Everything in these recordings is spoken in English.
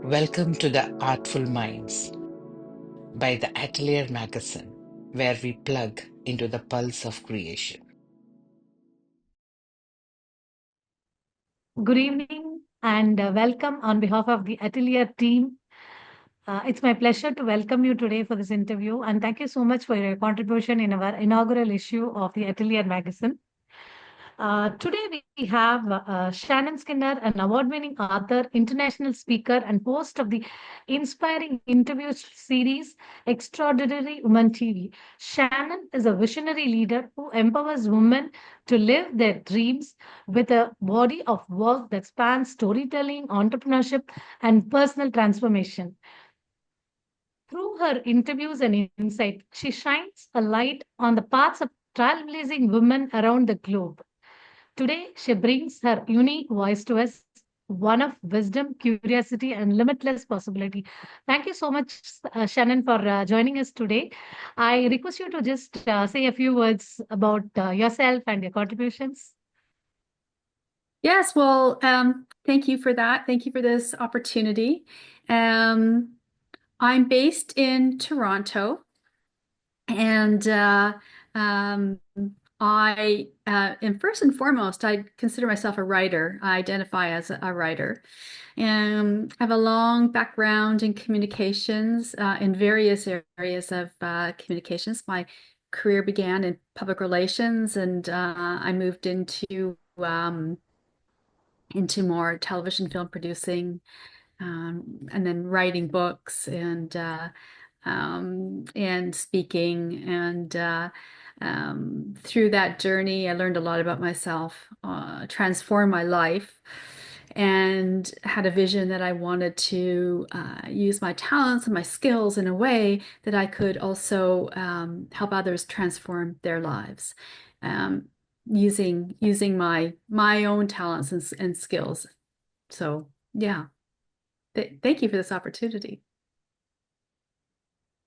Welcome to the Artful Minds by the Atelier magazine, where we plug into the pulse of creation. Good evening and welcome on behalf of the Atelier team. It's my pleasure to welcome you today for this interview and thank you so much for your contribution in our inaugural issue of the Atelier magazine. Today we have Shannon Skinner, an award-winning author, international speaker, and host of the inspiring interviews series Extraordinary Woman TV. Shannon is a visionary leader who empowers women to live their dreams with a body of work that spans storytelling, entrepreneurship, and personal transformation. Through her interviews and insight, she shines a light on the paths of trailblazing women around the globe. Today, she brings her unique voice to us, one of wisdom, curiosity, and limitless possibility. Thank you so much, Shannon, for joining us today. I request you to just say a few words about yourself and your contributions. Yes, well, thank you for that. Thank you for this opportunity. Um, I'm based in Toronto, and um, I and first and foremost, I consider myself a writer. I identify as a writer. I have a long background in communications in various areas of communications. My career began in public relations, and I moved into more television film producing, and then writing books and speaking. And through that journey, I learned a lot about myself, transformed my life, and had a vision that I wanted to use my talents and my skills in a way that I could also help others transform their lives. Um, using my own talents and skills. So yeah, thank you for this opportunity.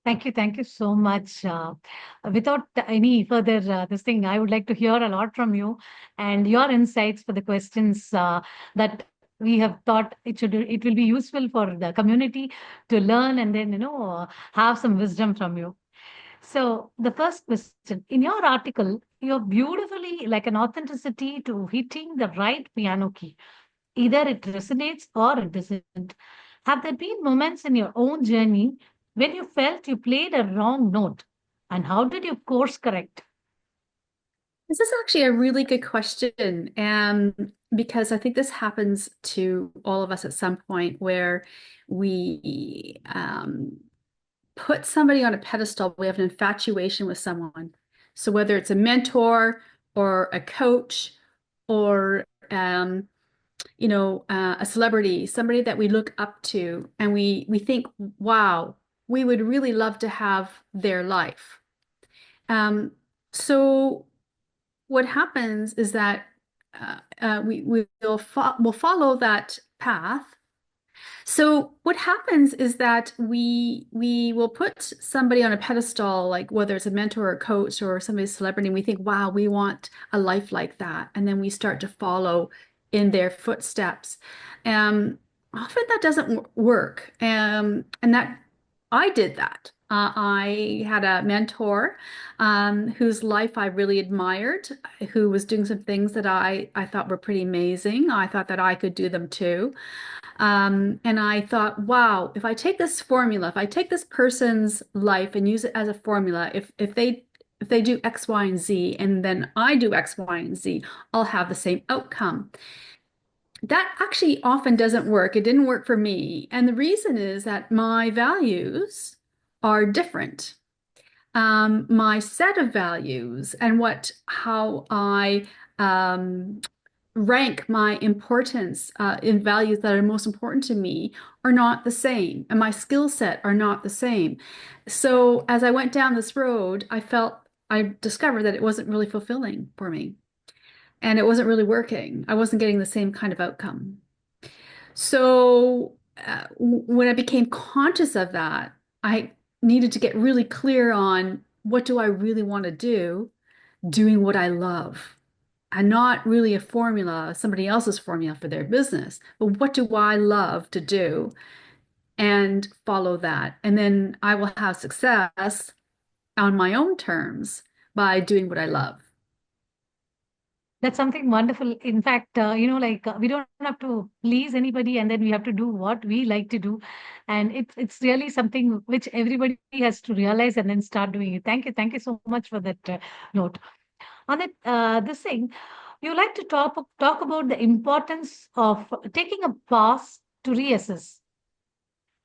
Thank you so much. Without any further this thing, I would like to hear a lot from you and your insights for the questions that we have thought it will be useful for the community to learn and then have some wisdom from you. So the first question in your article, you're beautifully like an authenticity to hitting the right piano key. Either it resonates or it doesn't. Have there been moments in your own journey when you felt you played a wrong note? And how did you course correct? This is actually a really good question, because I think this happens to all of us at some point where we put somebody on a pedestal. We have an infatuation with someone. So whether it's a mentor or a coach or a celebrity, somebody that we look up to, and we think, wow, we would really love to have their life. So what happens is that we'll follow that path. So what happens is that we will put somebody on a pedestal, like whether it's a mentor or a coach or somebody's celebrity, and we think, wow, we want a life like that. And then we start to follow in their footsteps. Often that doesn't work. And that I did that. I had a mentor whose life I really admired, who was doing some things that I thought were pretty amazing. I thought that I could do them too. And I thought, wow, if I take this formula, if I take this person's life and use it as a formula, if they do X, Y, and Z, and then I do X, Y, and Z, I'll have the same outcome. That actually often doesn't work. It didn't work for me. And the reason is that my values are different. My set of values and how I rank my importance in values that are most important to me are not the same, and my skill set are not the same. So as I went down this road, I discovered that it wasn't really fulfilling for me, and it wasn't really working. I wasn't getting the same kind of outcome. So when I became conscious of that, I needed to get really clear on what do I really want to do, doing what I love, and not really a formula, somebody else's formula for their business, but what do I love to do and follow that. And then I will have success on my own terms by doing what I love. That's something wonderful. In fact, we don't have to please anybody, and then we have to do what we like to do, and it's really something which everybody has to realize and then start doing it. Thank you so much for that note. On that, this thing, you like to talk about the importance of taking a pause to reassess.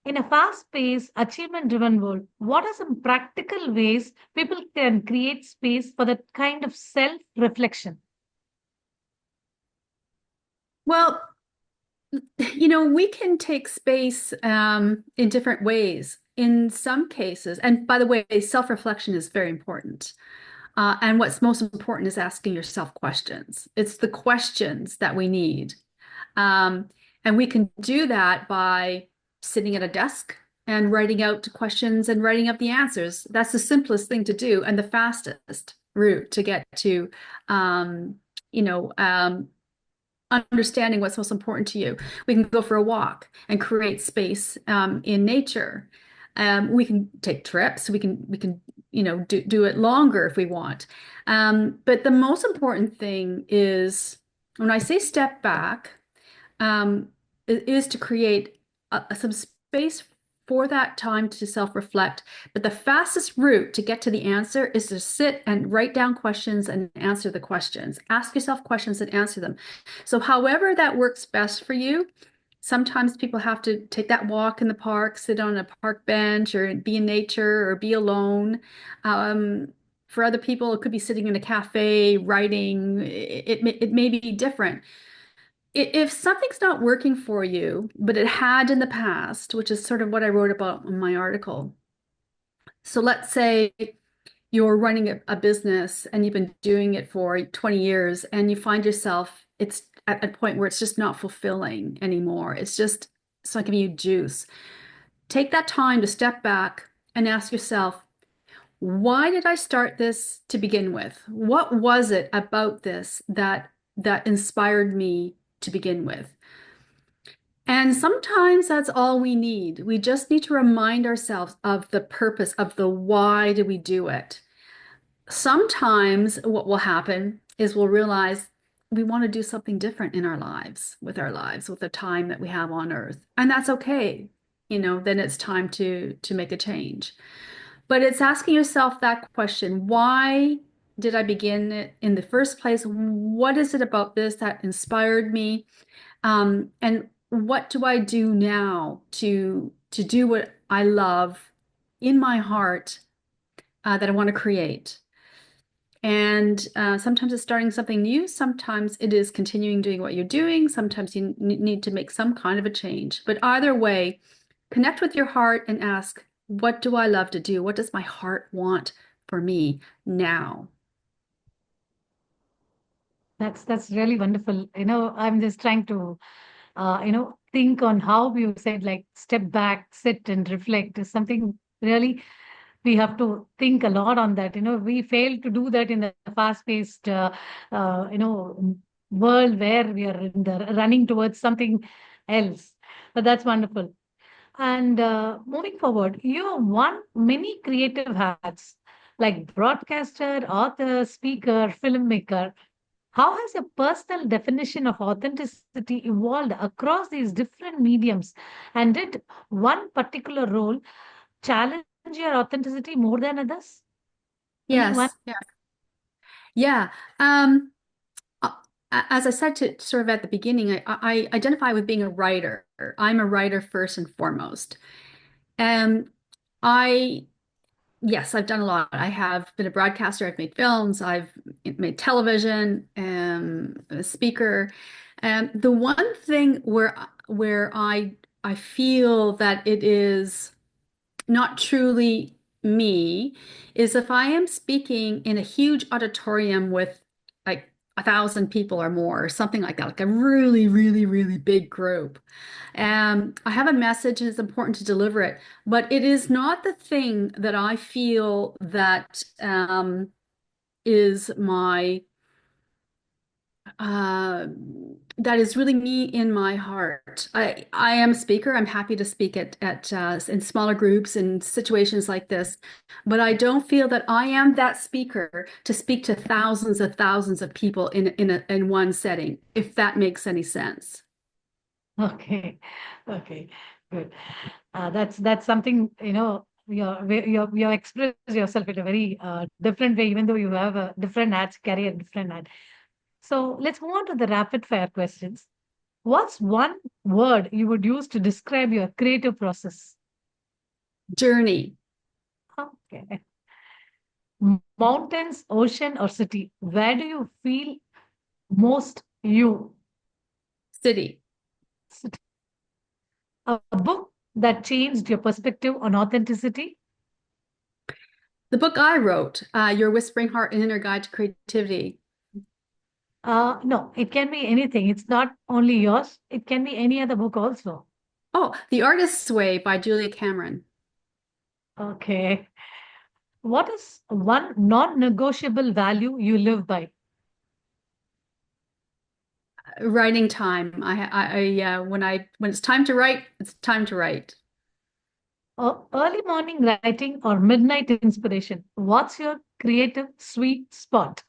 In a fast-paced, achievement-driven world, what are some practical ways people can create space for that kind of self-reflection? Well, we can take space in different ways. In some cases, and by the way, self-reflection is very important. And what's most important is asking yourself questions. It's the questions that we need. Um, and we can do that by sitting at a desk and writing out questions and writing up the answers. That's the simplest thing to do and the fastest route to get to, um, you know, um, understanding what's most important to you. We can go for a walk and create space in nature. We can take trips. We can do it longer if we want. But the most important thing is when I say step back, is to create some space for that time to self-reflect. But the fastest route to get to the answer is to sit and write down questions and answer the questions. Ask yourself questions and answer them. So however that works best for you, sometimes people have to take that walk in the park, sit on a park bench, or be in nature, or be alone. For other people, it could be sitting in a cafe, writing. It may be different. If something's not working for you, but it had in the past, which is sort of what I wrote about in my article. So let's say you're running a business and you've been doing it for 20 years and you find yourself, it's at a point where it's just not fulfilling anymore. It's not giving you juice. Take that time to step back and ask yourself, why did I start this to begin with? What was it about this that inspired me to begin with? And sometimes that's all we need. We just need to remind ourselves of the purpose, of the why do we do it. Sometimes what will happen is we'll realize we want to do something different in our lives, with the time that we have on earth. And that's okay. Then it's time to make a change. But it's asking yourself that question, why did I begin it in the first place? What is it about this that inspired me? And what do I do now to do what I love in my heart that I want to create? And sometimes it's starting something new. Sometimes it is continuing doing what you're doing. Sometimes you need to make some kind of a change. But either way, connect with your heart and ask, what do I love to do? What does my heart want for me now? That's really wonderful. I'm just trying to think on how you said like step back, sit and reflect is something really we have to think a lot on that. We fail to do that in the fast-paced, world where we are in the running towards something else. But that's wonderful. And moving forward, you have worn many creative hats like broadcaster, author, speaker, filmmaker. How has your personal definition of authenticity evolved across these different mediums? And did one particular role challenge your authenticity more than others? Anyone? Yes, yeah, yeah. Uh, as I said to sort of at the beginning, I identify with being a writer. I'm a writer first and foremost. And I yes, I've done a lot. I have been a broadcaster. I've made films. I've made television, a speaker. And the one thing where I feel that it is not truly me is if I am speaking in a huge auditorium with like 1,000 people or more, or something like that, like a really, really, really big group. I have a message and it's important to deliver it, but it is not the thing that I feel that is my Uh, that is really me in my heart. I am a speaker. I'm happy to speak at in smaller groups and situations like this, but I don't feel that I am that speaker to speak to thousands of people in one setting, if that makes any sense. Okay. Okay. Good. That's something, you express yourself in a very different way, even though you have a different hats, carry a different hat. So let's move on to the rapid fire questions. What's one word you would use to describe your creative process? Journey, Okay. Mountains, ocean, or city? Where do you feel most you? city. City. A book that changed your perspective on authenticity? The book I wrote, Your Whispering Heart, An Inner Guide to Creativity. No, it can be anything. It's not only yours. It can be any other book also. Oh, The Artist's Way by Julia Cameron. Okay. What is one non-negotiable value you live by? Writing time. When it's time to write, it's time to write. Early morning writing or midnight inspiration? What's your creative sweet spot?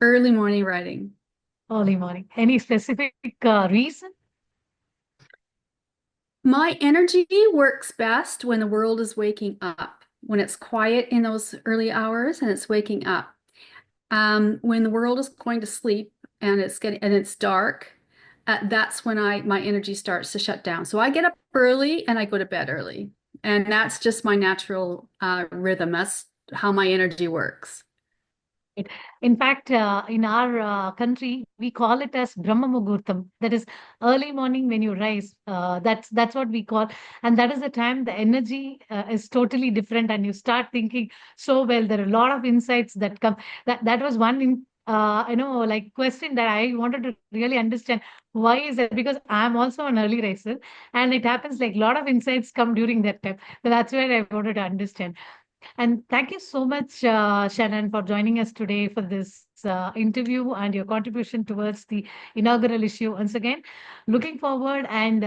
Early morning writing. Early morning. Any specific reason? My energy works best when the world is waking up, when it's quiet in those early hours and it's waking up. When the world is going to sleep and it's dark, that's when my energy starts to shut down. So I get up early and I go to bed early, and that's just my natural rhythm. That's how my energy works. Right. In fact, in our country, we call it as Brahma Muhurtam. That is early morning when you rise. That's what we call, and that is the time the energy is totally different, and you start thinking so well. There are a lot of insights that come. That was one like question that I wanted to really understand. Why is that? Because I'm also an early riser, and it happens like a lot of insights come during that time. So that's where I wanted to understand. And thank you so much, Shannon, for joining us today for this interview and your contribution towards the inaugural issue. Once again, looking forward and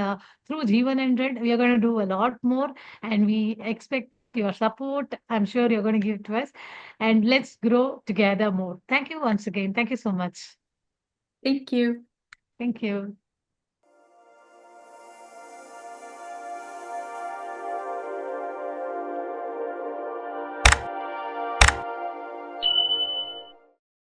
through G100, we are going to do a lot more and we expect your support. I'm sure you're going to give to us and let's grow together more. Thank you once again. Thank you so much. Thank you. Thank you.